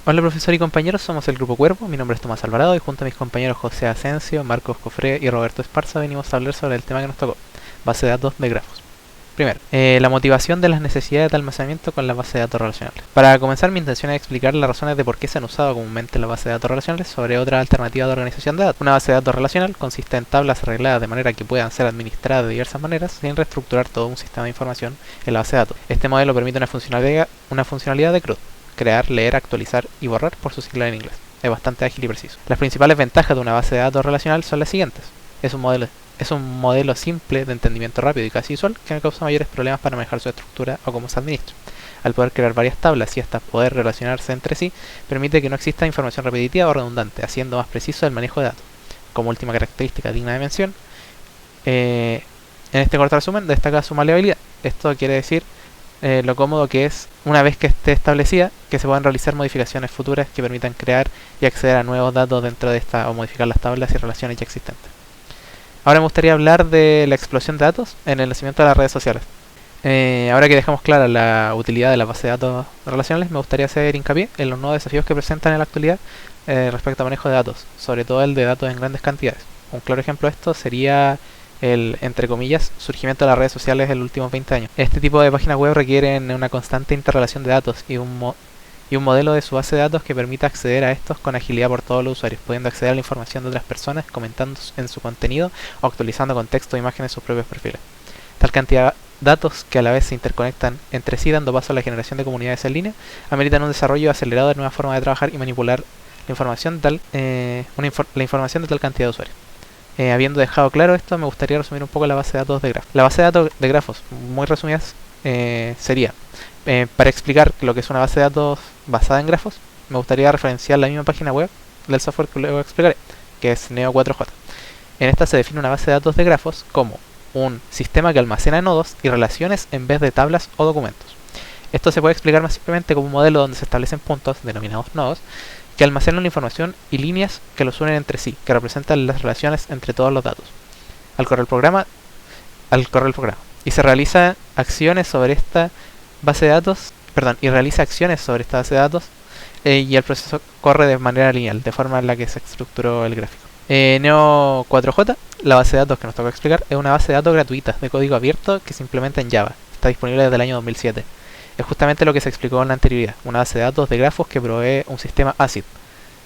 Hola profesor y compañeros, somos el Grupo Cuervo, mi nombre es Tomás Alvarado y junto a mis compañeros José Asensio, Marcos Cofré y Roberto Esparza venimos a hablar sobre el tema que nos tocó, base de datos de grafos. Primero, la motivación de las necesidades de almacenamiento con las bases de datos relacionales. Para comenzar, mi intención es explicar las razones de por qué se han usado comúnmente las bases de datos relacionales sobre otra alternativa de organización de datos. Una base de datos relacional consiste en tablas arregladas de manera que puedan ser administradas de diversas maneras sin reestructurar todo un sistema de información en la base de datos. Este modelo permite una funcionalidad de CRUD: crear, leer, actualizar y borrar, por su sigla en inglés. Es bastante ágil y preciso. Las principales ventajas de una base de datos relacional son las siguientes. Es un modelo simple de entendimiento rápido y casi visual que no causa mayores problemas para manejar su estructura o cómo se administra. Al poder crear varias tablas y estas poder relacionarse entre sí, permite que no exista información repetitiva o redundante, haciendo más preciso el manejo de datos. Como última característica digna de mención, en este corto resumen destaca su maleabilidad. Esto quiere decir lo cómodo que es, una vez que esté establecida, que se puedan realizar modificaciones futuras que permitan crear y acceder a nuevos datos dentro de esta o modificar las tablas y relaciones ya existentes. Ahora me gustaría hablar de la explosión de datos en el nacimiento de las redes sociales. Ahora que dejamos clara la utilidad de las bases de datos relacionales, me gustaría hacer hincapié en los nuevos desafíos que presentan en la actualidad respecto al manejo de datos, sobre todo el de datos en grandes cantidades. Un claro ejemplo de esto sería el, entre comillas, surgimiento de las redes sociales en los últimos 20 años. Este tipo de páginas web requieren una constante interrelación de datos y un modelo de su base de datos que permita acceder a estos con agilidad por todos los usuarios, pudiendo acceder a la información de otras personas, comentando en su contenido o actualizando con texto o imágenes sus propios perfiles. Tal cantidad de datos que a la vez se interconectan entre sí, dando paso a la generación de comunidades en línea, ameritan un desarrollo acelerado de nuevas formas de trabajar y manipular la información de tal cantidad de usuarios. Habiendo dejado claro esto, me gustaría resumir un poco la base de datos de grafos. La base de datos de grafos, muy resumidas, sería, para explicar lo que es una base de datos basada en grafos, me gustaría referenciar la misma página web del software que luego explicaré, que es Neo4j. En esta se define una base de datos de grafos como un sistema que almacena nodos y relaciones en vez de tablas o documentos. Esto se puede explicar más simplemente como un modelo donde se establecen puntos, denominados nodos, que almacenan la información y líneas que los unen entre sí, que representan las relaciones entre todos los datos. Al correr el programa, y se realiza acciones sobre esta base de datos, y el proceso corre de manera lineal, de forma en la que se estructuró el gráfico. Neo4j, la base de datos que nos toca explicar, es una base de datos gratuita de código abierto que se implementa en Java. Está disponible desde el año 2007. Es justamente lo que se explicó en la anterioridad, una base de datos de grafos que provee un sistema ACID,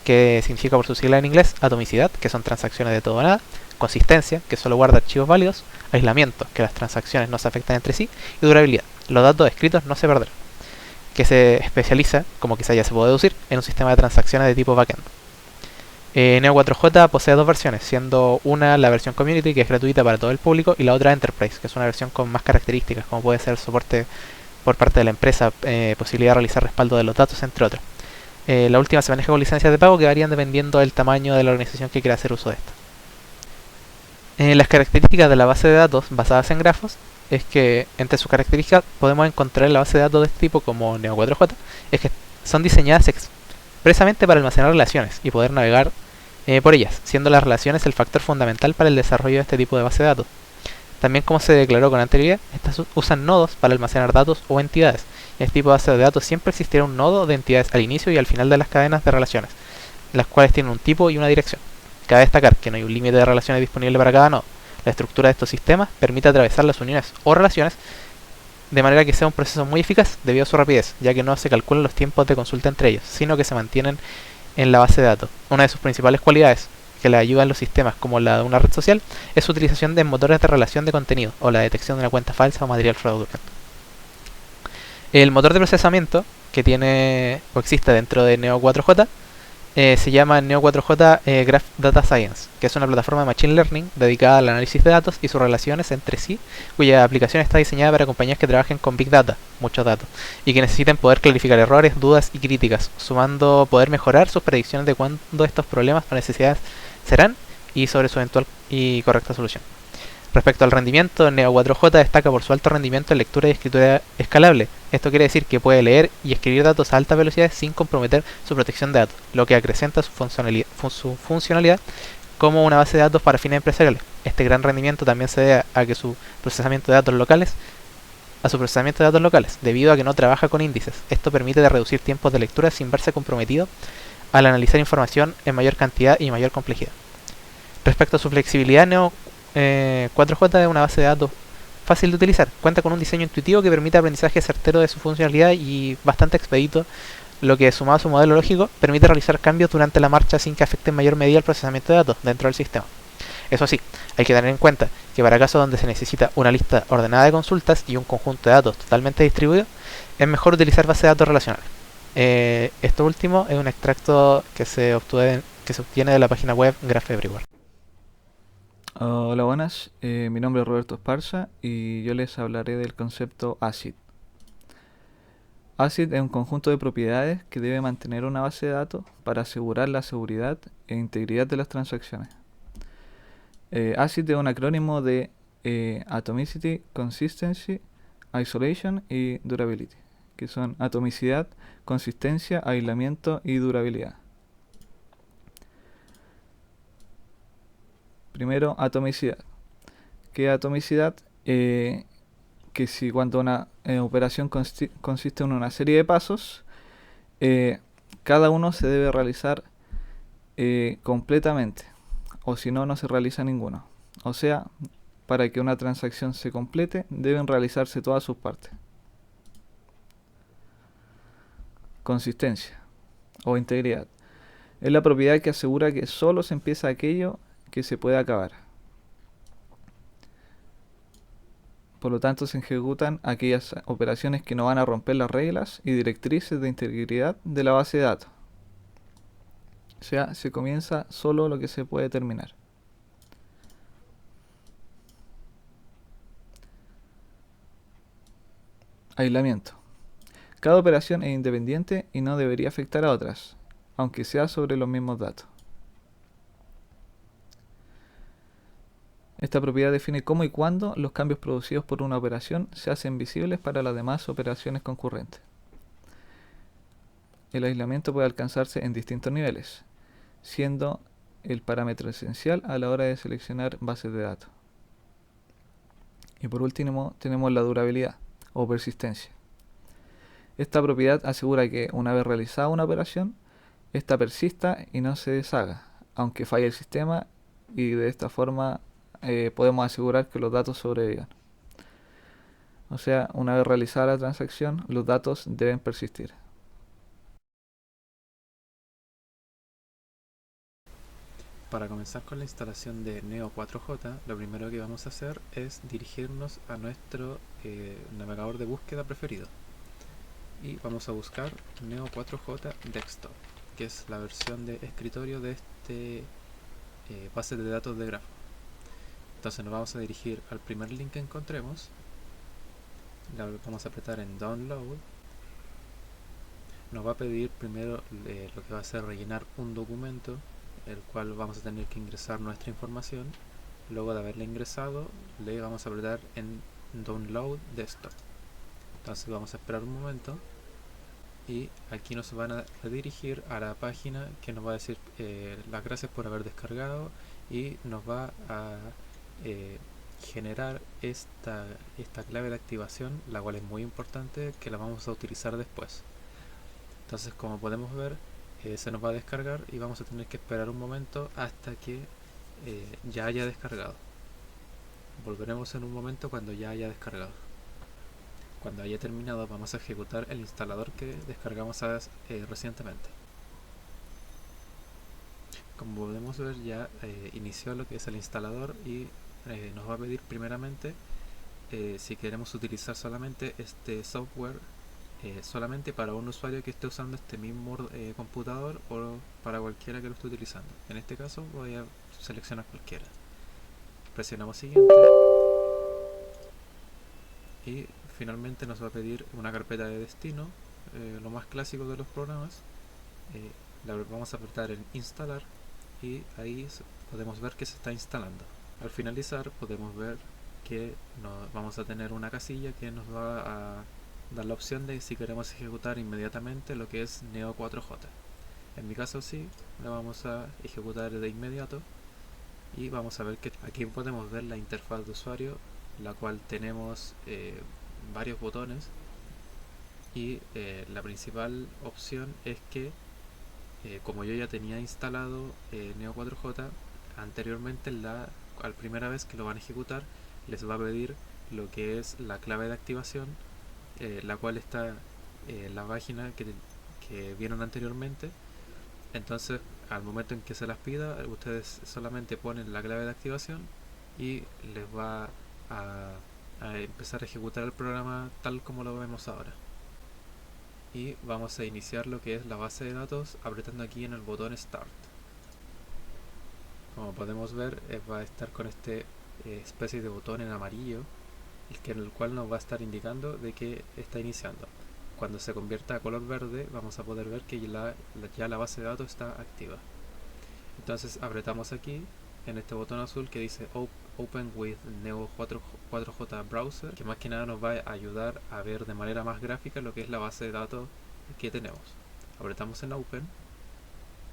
que significa por su sigla en inglés atomicidad, que son transacciones de todo o nada, consistencia, que solo guarda archivos válidos, aislamiento, que las transacciones no se afectan entre sí, y durabilidad, los datos escritos no se perderán, que se especializa, como quizá ya se puede deducir, en un sistema de transacciones de tipo backend. Neo4j posee dos versiones, siendo una la versión Community, que es gratuita para todo el público, y la otra Enterprise, que es una versión con más características, como puede ser el soporte por parte de la empresa, posibilidad de realizar respaldo de los datos, entre otros. La última se maneja con licencias de pago que varían dependiendo del tamaño de la organización que quiera hacer uso de esta. Las características de la base de datos basadas en grafos es que entre sus características podemos encontrar la base de datos de este tipo como Neo4j, es que son diseñadas expresamente para almacenar relaciones y poder navegar por ellas, siendo las relaciones el factor fundamental para el desarrollo de este tipo de base de datos. También, como se declaró con anterioridad, estas usan nodos para almacenar datos o entidades. En este tipo de base de datos siempre existirá un nodo de entidades al inicio y al final de las cadenas de relaciones, las cuales tienen un tipo y una dirección. Cabe destacar que no hay un límite de relaciones disponible para cada nodo. La estructura de estos sistemas permite atravesar las uniones o relaciones de manera que sea un proceso muy eficaz debido a su rapidez, ya que no se calculan los tiempos de consulta entre ellos, sino que se mantienen en la base de datos. Una de sus principales cualidades que le ayudan los sistemas como la de una red social es su utilización de motores de relación de contenido o la detección de una cuenta falsa o material fraudulento. El motor de procesamiento que tiene o existe dentro de Neo4j se llama Neo4j Graph Data Science, que es una plataforma de Machine Learning dedicada al análisis de datos y sus relaciones entre sí, cuya aplicación está diseñada para compañías que trabajen con Big Data, muchos datos, y que necesiten poder clarificar errores, dudas y críticas, sumando poder mejorar sus predicciones de cuándo estos problemas o necesidades serán y sobre su eventual y correcta solución. Respecto al rendimiento, Neo4j destaca por su alto rendimiento en lectura y escritura escalable. Esto quiere decir que puede leer y escribir datos a alta velocidad sin comprometer su protección de datos, lo que acrecenta su funcionalidad como una base de datos para fines empresariales. Este gran rendimiento también se debe a que su procesamiento de datos locales a su procesamiento de datos locales, debido a que no trabaja con índices. Esto permite de reducir tiempos de lectura sin verse comprometido al analizar información en mayor cantidad y mayor complejidad. Respecto a su flexibilidad, Neo 4J es una base de datos fácil de utilizar. Cuenta con un diseño intuitivo que permite aprendizaje certero de su funcionalidad y bastante expedito, lo que, sumado a su modelo lógico, permite realizar cambios durante la marcha sin que afecte en mayor medida el procesamiento de datos dentro del sistema. Eso sí, hay que tener en cuenta que para casos donde se necesita una lista ordenada de consultas y un conjunto de datos totalmente distribuido, es mejor utilizar bases de datos relacionales. Esto último es un extracto que se obtiene de la página web Graph Everywhere. Hola, buenas. Mi nombre es Roberto Esparza y yo les hablaré del concepto ACID. ACID es un conjunto de propiedades que debe mantener una base de datos para asegurar la seguridad e integridad de las transacciones. ACID es un acrónimo de Atomicity, Consistency, Isolation y Durability, que son atomicidad, consistencia, aislamiento y durabilidad. Primero, atomicidad. ¿Qué es atomicidad? Que si cuando una operación consiste en una serie de pasos, cada uno se debe realizar completamente, o si no, no se realiza ninguno. O sea, para que una transacción se complete, deben realizarse todas sus partes. Consistencia o integridad. Es la propiedad que asegura que solo se empieza aquello que se puede acabar. Por lo tanto, se ejecutan aquellas operaciones que no van a romper las reglas y directrices de integridad de la base de datos. O sea, se comienza solo lo que se puede terminar. Aislamiento. Cada operación es independiente y no debería afectar a otras, aunque sea sobre los mismos datos. Esta propiedad define cómo y cuándo los cambios producidos por una operación se hacen visibles para las demás operaciones concurrentes. El aislamiento puede alcanzarse en distintos niveles, siendo el parámetro esencial a la hora de seleccionar bases de datos. Y por último tenemos la durabilidad o persistencia. Esta propiedad asegura que una vez realizada una operación, esta persista y no se deshaga, aunque falle el sistema, y de esta forma podemos asegurar que los datos sobrevivan. O sea, una vez realizada la transacción, los datos deben persistir. Para comenzar con la instalación de Neo 4J, lo primero que vamos a hacer es dirigirnos a nuestro navegador de búsqueda preferido. Y vamos a buscar Neo 4J Desktop, que es la versión de escritorio de este base de datos de grafo. Entonces nos vamos a dirigir al primer link que encontremos, vamos a apretar en Download. Nos va a pedir primero lo que va a ser rellenar un documento, el cual vamos a tener que ingresar nuestra información. Luego de haberla ingresado, le vamos a apretar en Download Desktop. Entonces vamos a esperar un momento y aquí nos van a redirigir a la página que nos va a decir las gracias por haber descargado, y nos va a generar esta clave de activación, la cual es muy importante, que la vamos a utilizar después. Entonces, como podemos ver, se nos va a descargar y vamos a tener que esperar un momento hasta que ya haya descargado. Volveremos en un momento cuando ya haya descargado. Cuando haya terminado, vamos a ejecutar el instalador que descargamos recientemente. Como podemos ver, ya inició lo que es el instalador y nos va a pedir primeramente si queremos utilizar solamente este software solamente para un usuario que esté usando este mismo computador, o para cualquiera que lo esté utilizando. En este caso voy a seleccionar cualquiera. Presionamos siguiente y finalmente nos va a pedir una carpeta de destino, lo más clásico de los programas. Vamos a apretar en instalar y ahí podemos ver que se está instalando. Al finalizar podemos ver que vamos a tener una casilla que nos va a dar la opción de si queremos ejecutar inmediatamente lo que es Neo 4J. En mi caso sí, la vamos a ejecutar de inmediato, y vamos a ver que aquí podemos ver la interfaz de usuario, la cual tenemos varios botones y la principal opción es que como yo ya tenía instalado Neo 4J anteriormente, la primera vez que lo van a ejecutar les va a pedir lo que es la clave de activación, la cual está en la página que vieron anteriormente. Entonces al momento en que se las pida, ustedes solamente ponen la clave de activación y les va a empezar a ejecutar el programa tal como lo vemos ahora. Y vamos a iniciar lo que es la base de datos apretando aquí en el botón Start. Como podemos ver, va a estar con este especie de botón en amarillo, en el cual nos va a estar indicando de que está iniciando. Cuando se convierta a color verde, vamos a poder ver que ya la base de datos está activa. Entonces apretamos aquí en este botón azul que dice Open with Neo 4J Browser, que más que nada nos va a ayudar a ver de manera más gráfica lo que es la base de datos que tenemos. Apretamos en Open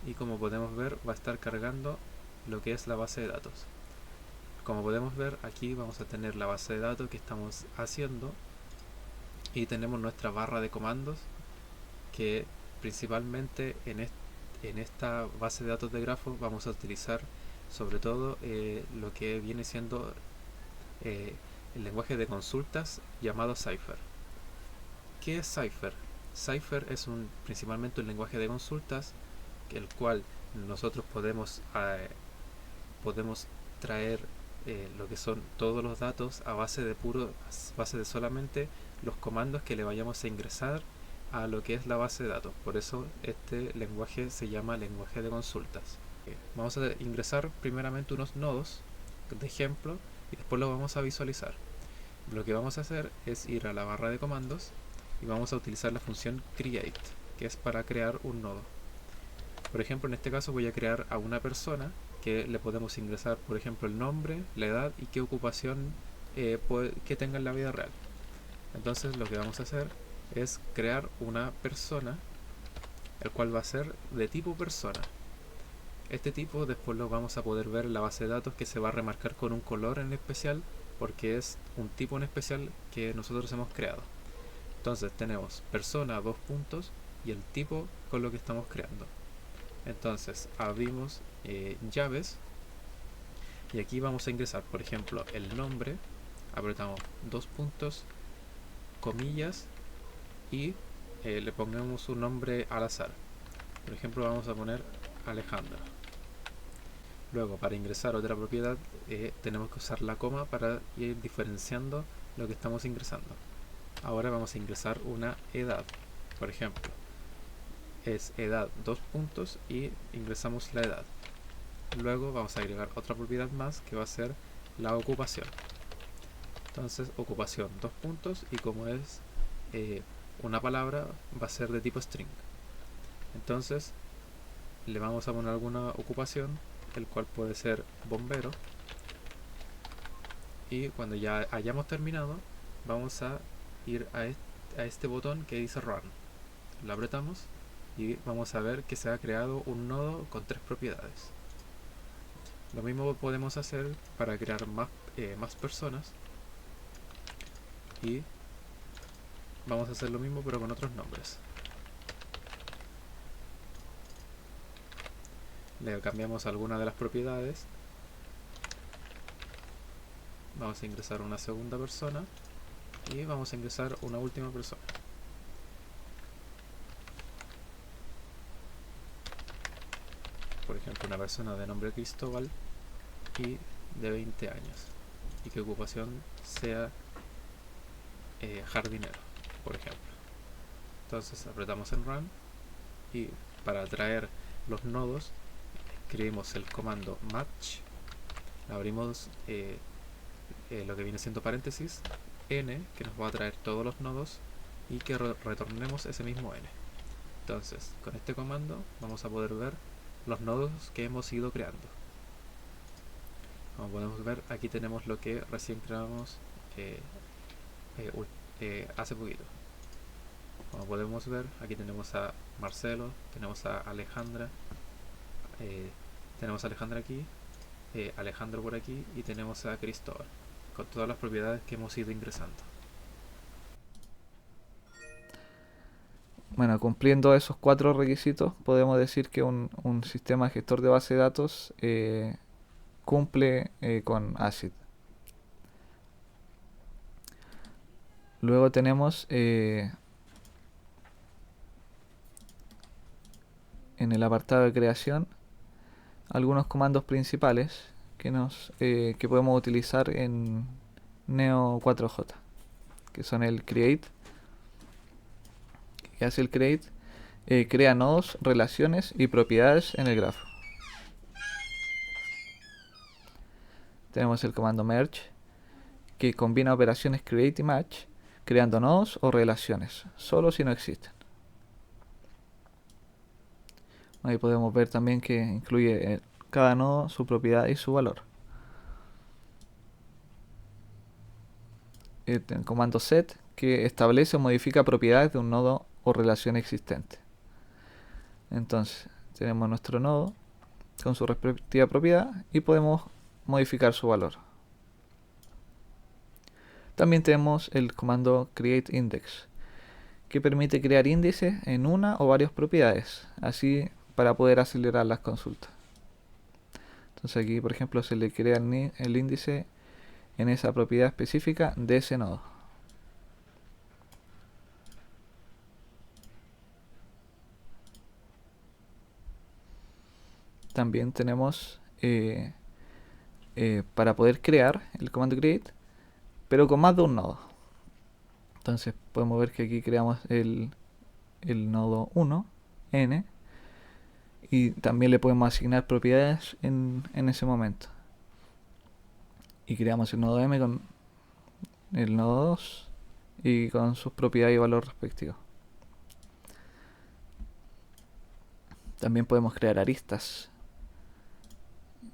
y como podemos ver va a estar cargando lo que es la base de datos. Como podemos ver, aquí vamos a tener la base de datos que estamos haciendo y tenemos nuestra barra de comandos, que principalmente en esta base de datos de grafos vamos a utilizar sobre todo lo que viene siendo el lenguaje de consultas llamado Cypher. ¿Qué es Cypher? Cypher es principalmente un lenguaje de consultas, el cual nosotros podemos traer lo que son todos los datos a base de solamente los comandos que le vayamos a ingresar a lo que es la base de datos. Por eso este lenguaje se llama lenguaje de consultas. Vamos a ingresar primeramente unos nodos de ejemplo y después lo vamos a visualizar. Lo que vamos a hacer es ir a la barra de comandos y vamos a utilizar la función create, que es para crear un nodo. Por ejemplo, en este caso voy a crear a una persona que le podemos ingresar, por ejemplo, el nombre, la edad y qué ocupación que tenga en la vida real. Entonces lo que vamos a hacer es crear una persona, el cual va a ser de tipo persona. Este tipo después lo vamos a poder ver en la base de datos, que se va a remarcar con un color en especial porque es un tipo en especial que nosotros hemos creado. Entonces tenemos persona, dos puntos, y el tipo con lo que estamos creando. Entonces abrimos llaves y aquí vamos a ingresar, por ejemplo, el nombre, apretamos dos puntos, comillas y le pongamos un nombre al azar. Por ejemplo, vamos a poner Alejandra. Luego, para ingresar otra propiedad, tenemos que usar la coma para ir diferenciando lo que estamos ingresando. Ahora vamos a ingresar una edad. Por ejemplo, es edad dos puntos y ingresamos la edad. Luego vamos a agregar otra propiedad más que va a ser la ocupación. Entonces, ocupación dos puntos y como es una palabra, va a ser de tipo string. Entonces, le vamos a poner alguna ocupación, el cual puede ser bombero. Y cuando ya hayamos terminado, vamos a ir a este botón que dice Run. Lo apretamos y vamos a ver que se ha creado un nodo con tres propiedades. Lo mismo podemos hacer para crear más personas. Y vamos a hacer lo mismo pero con otros nombres. Le cambiamos alguna de las propiedades. Vamos a ingresar una segunda persona y vamos a ingresar una última persona. Por ejemplo, una persona de nombre Cristóbal y de 20 años y que ocupación sea jardinero, por ejemplo. Entonces apretamos en Run y para traer los nodos escribimos el comando match, abrimos lo que viene siendo paréntesis n, que nos va a traer todos los nodos y que retornemos ese mismo n. Entonces con este comando vamos a poder ver los nodos que hemos ido creando. Como podemos ver, aquí tenemos lo que recién creamos hace poquito. Como podemos ver, aquí tenemos a Marcelo, tenemos a Alejandra, tenemos a Alejandra aquí, Alejandro por aquí y tenemos a Cristóbal, con todas las propiedades que hemos ido ingresando. Bueno, cumpliendo esos 4 requisitos, podemos decir que un sistema gestor de base de datos cumple con ACID. Luego tenemos en el apartado de creación algunos comandos principales que podemos utilizar en Neo 4J, que son el create, que hace el create, crea nodos, relaciones y propiedades en el grafo. Tenemos el comando merge, que combina operaciones create y match, creando nodos o relaciones, solo si no existen. Ahí podemos ver también que incluye cada nodo, su propiedad y su valor. El comando set, que establece o modifica propiedades de un nodo o relación existente. Entonces, tenemos nuestro nodo con su respectiva propiedad y podemos modificar su valor. También tenemos el comando create index, que permite crear índices en una o varias propiedades, así para poder acelerar las consultas. Entonces aquí, por ejemplo, se le crea el índice en esa propiedad específica de ese nodo. También tenemos para poder crear el comando create, pero con más de un nodo. Entonces podemos ver que aquí creamos el nodo 1, n, y también le podemos asignar propiedades en ese momento. Y creamos el nodo m con el nodo 2 y con sus propiedades y valor respectivos. También podemos crear aristas.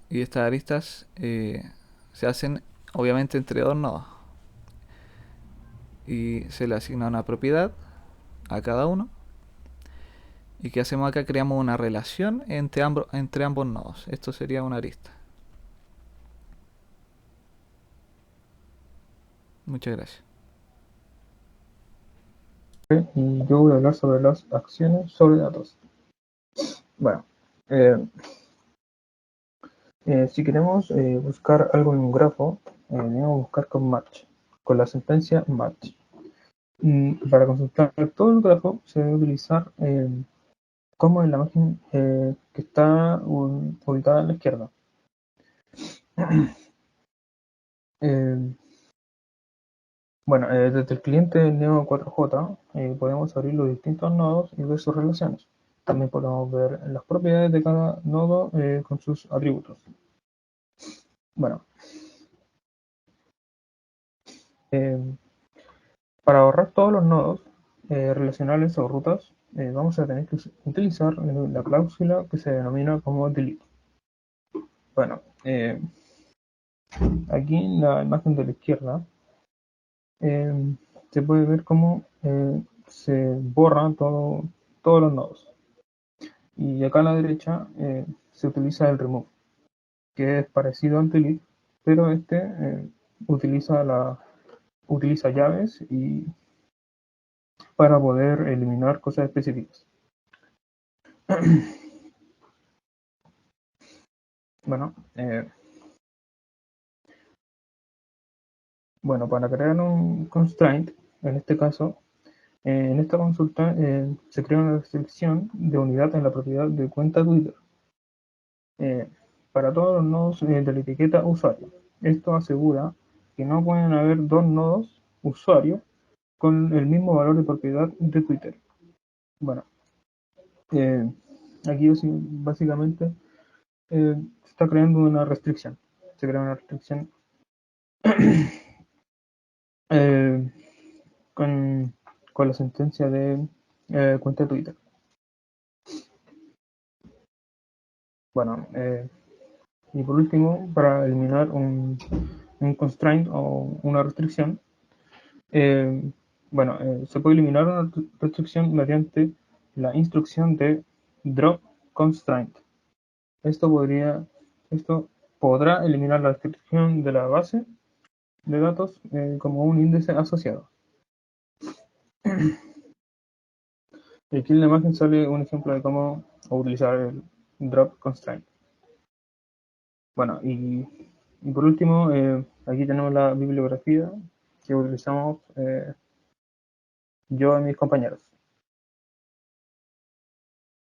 Y estas aristas se hacen obviamente entre dos nodos. Y se le asigna una propiedad a cada uno. ¿Y qué hacemos acá? Creamos una relación entre ambos nodos. Esto sería una arista. Muchas gracias. Y yo voy a hablar sobre las acciones sobre datos. Bueno, si queremos buscar algo en un grafo, debemos buscar con match, con la sentencia match. Y para consultar todo el grafo se debe utilizar como en la imagen que está ubicada a la izquierda. Bueno, desde el cliente del Neo 4J podemos abrir los distintos nodos y ver sus relaciones. También podemos ver las propiedades de cada nodo con sus atributos. Bueno, para ahorrar todos los nodos relacionales o rutas, vamos a tener que utilizar la cláusula que se denomina como delete. Bueno, aquí en la imagen de la izquierda se puede ver cómo se borran todos los nodos. Y acá a la derecha se utiliza el remove, que es parecido al delete, pero utiliza llaves y para poder eliminar cosas específicas. Bueno, para crear un constraint, en este caso, en esta consulta se crea una restricción de unidad en la propiedad de cuenta Twitter para todos los nodos de la etiqueta usuario. Esto asegura que no pueden haber dos nodos usuario con el mismo valor de propiedad de Twitter. Bueno, aquí básicamente se está creando una restricción. Se crea una restricción con la sentencia de cuenta de Twitter. Bueno, y por último, para eliminar un constraint o una restricción, se puede eliminar una restricción mediante la instrucción de drop constraint. Esto podrá eliminar la restricción de la base de datos como un índice asociado. Y aquí en la imagen sale un ejemplo de cómo utilizar el drop constraint. Bueno, y por último, aquí tenemos la bibliografía que utilizamos yo y mis compañeros.